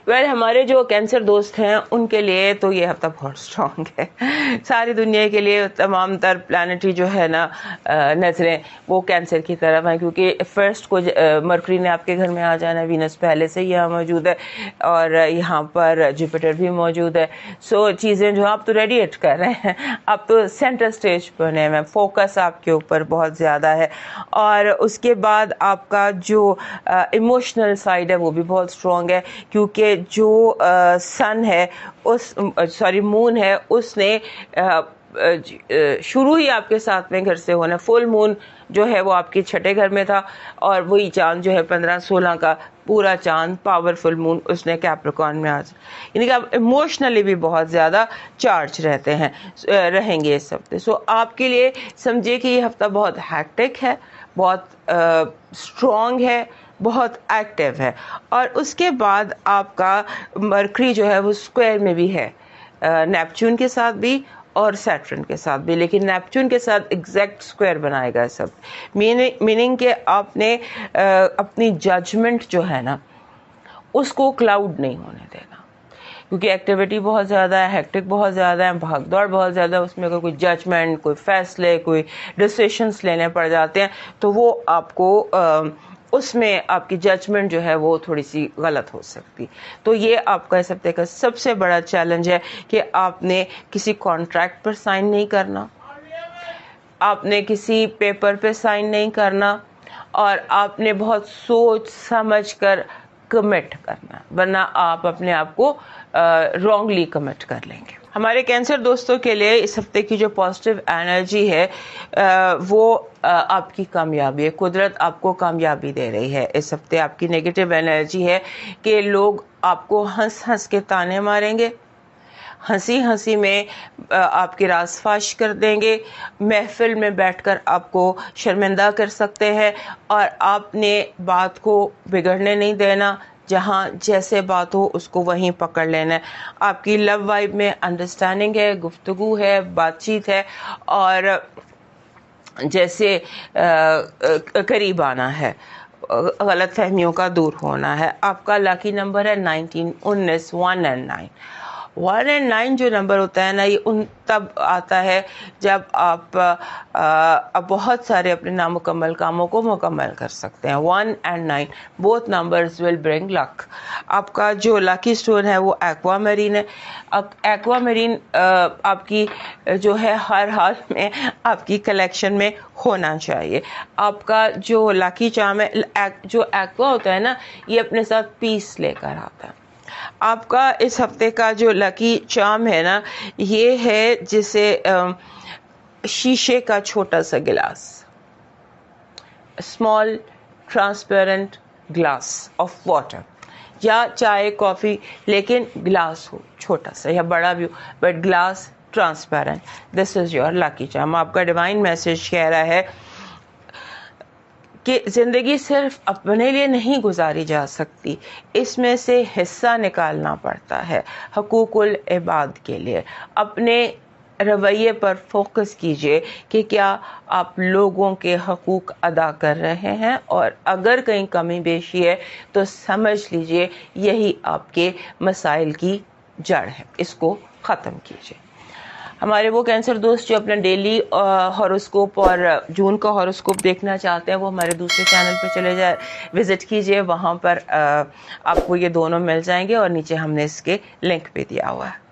Well ہمارے جو cancer دوست ہیں ان کے لیے تو یہ ہفتہ بہت اسٹرانگ ہے. ساری دنیا کے لیے تمام تر پلانٹری جو ہے نا نظریں وہ کینسر کی طرف ہیں, کیونکہ فرسٹ کو مرکری نے آپ کے گھر میں آ جانا ہے, وینس پہلے سے یہاں موجود ہے اور یہاں پر جوپیٹر بھی موجود ہے. سو چیزیں جو آپ تو ریڈیٹ کر رہے ہیں, آپ تو سینٹر اسٹیج پہ بنے ہوئے, فوکس آپ کے اوپر بہت زیادہ ہے. اور اس کے بعد آپ کا جو ایموشنل سائڈ ہے وہ بھی بہت اسٹرانگ ہے, کیونکہ جو سن ہے مون ہے اس نے شروع ہی آپ کے ساتھ میں گھر سے ہونا. فل مون جو ہے وہ آپ کے چھٹے گھر میں تھا, اور وہی چاند جو ہے 15-16 کا پورا چاند پاورفل مون اس نے کیپریکارن میں آ جائے, یعنی کہ آپ ایموشنلی بھی بہت زیادہ چارج رہیں گے اس ہفتے. سو آپ کے لیے سمجھے کہ یہ ہفتہ بہت ہیکٹک ہے, بہت اسٹرانگ ہے, بہت ایکٹیو ہے. اور اس کے بعد آپ کا مرکری جو ہے وہ اسکوائر میں بھی ہے, نیپچون کے ساتھ بھی اور سیٹرن کے ساتھ بھی, لیکن نیپچون کے ساتھ ایگزیکٹ اسکوائر بنائے گا سب, میننگ کہ آپ نے اپنی ججمنٹ جو ہے نا اس کو کلاؤڈ نہیں ہونے دینا, کیونکہ ایکٹیویٹی بہت زیادہ ہے, ہیکٹک بہت زیادہ ہے, بھاگ دوڑ بہت زیادہ ہے. اس میں اگر کوئی ججمنٹ, کوئی فیصلے, کوئی ڈیسیشنس لینے پڑ جاتے ہیں تو وہ آپ کو اس میں آپ کی ججمنٹ جو ہے وہ تھوڑی سی غلط ہو سکتی. تو یہ آپ کا اس ہفتے کا سب سے بڑا چیلنج ہے کہ آپ نے کسی کانٹریکٹ پر سائن نہیں کرنا, آپ نے کسی پیپر پہ سائن نہیں کرنا, اور آپ نے بہت سوچ سمجھ کر کمٹ کرنا, ورنہ آپ اپنے آپ کو رانگلی کمٹ کر لیں گے. ہمارے کینسر دوستوں کے لیے اس ہفتے کی جو پازیٹیو انرجی ہے وہ آپ کی کامیابی ہے. قدرت آپ کو کامیابی دے رہی ہے اس ہفتے. آپ کی نیگیٹو انرجی ہے کہ لوگ آپ کو ہنس ہنس کے تانے ماریں گے, ہنسی میں آپ کے راز فاش کر دیں گے, محفل میں بیٹھ کر آپ کو شرمندہ کر سکتے ہیں, اور آپ نے بات کو بگڑنے نہیں دینا, جہاں جیسے بات ہو اس کو وہیں پکڑ لینا ہے. آپ کی لو وائب میں انڈرسٹینڈنگ ہے, گفتگو ہے, بات چیت ہے, اور جیسے قریب آنا ہے, غلط فہمیوں کا دور ہونا ہے. آپ کا لاکی نمبر ہے 19 1 and 9. 1 and 9 جو نمبر ہوتا ہے نا, یہ تب آتا ہے جب آپ بہت سارے اپنے نامکمل کاموں کو مکمل کر سکتے ہیں. 1 and 9 both numbers will bring luck. آپ کا جو لاکی اسٹون ہے وہ ایکوا میرین ہے. ایکوا میرین آپ کی جو ہے ہر حال میں آپ کی کلیکشن میں ہونا چاہیے. آپ کا جو لاکی چارم ہے, جو ایکوا ہوتا ہے نا, یہ اپنے ساتھ پیس لے کر آتا ہے. آپ کا اس ہفتے کا جو لکی چارم ہے نا, یہ ہے جسے شیشے کا چھوٹا سا glass, small transparent glass of water, یا چائے کافی, لیکن گلاس ہو چھوٹا سا یا بڑا بھی ہو, but glass transparent. This is your lucky charm. آپ کا ڈیوائن میسج کہہ رہا ہے کہ زندگی صرف اپنے لیے نہیں گزاری جا سکتی, اس میں سے حصہ نکالنا پڑتا ہے حقوق العباد کے لیے. اپنے رویے پر فوکس کیجئے کہ کیا آپ لوگوں کے حقوق ادا کر رہے ہیں, اور اگر کہیں کمی بیشی ہے تو سمجھ لیجئے یہی آپ کے مسائل کی جڑ ہے, اس کو ختم کیجئے. ہمارے وہ کینسر دوست جو اپنا ڈیلی ہاروسکوپ اور جون کا ہاروسکوپ دیکھنا چاہتے ہیں وہ ہمارے دوسرے چینل پہ چلے جائے, وزٹ کیجئے, وہاں پر آپ کو یہ دونوں مل جائیں گے, اور نیچے ہم نے اس کے لنک پہ دیا ہوا ہے.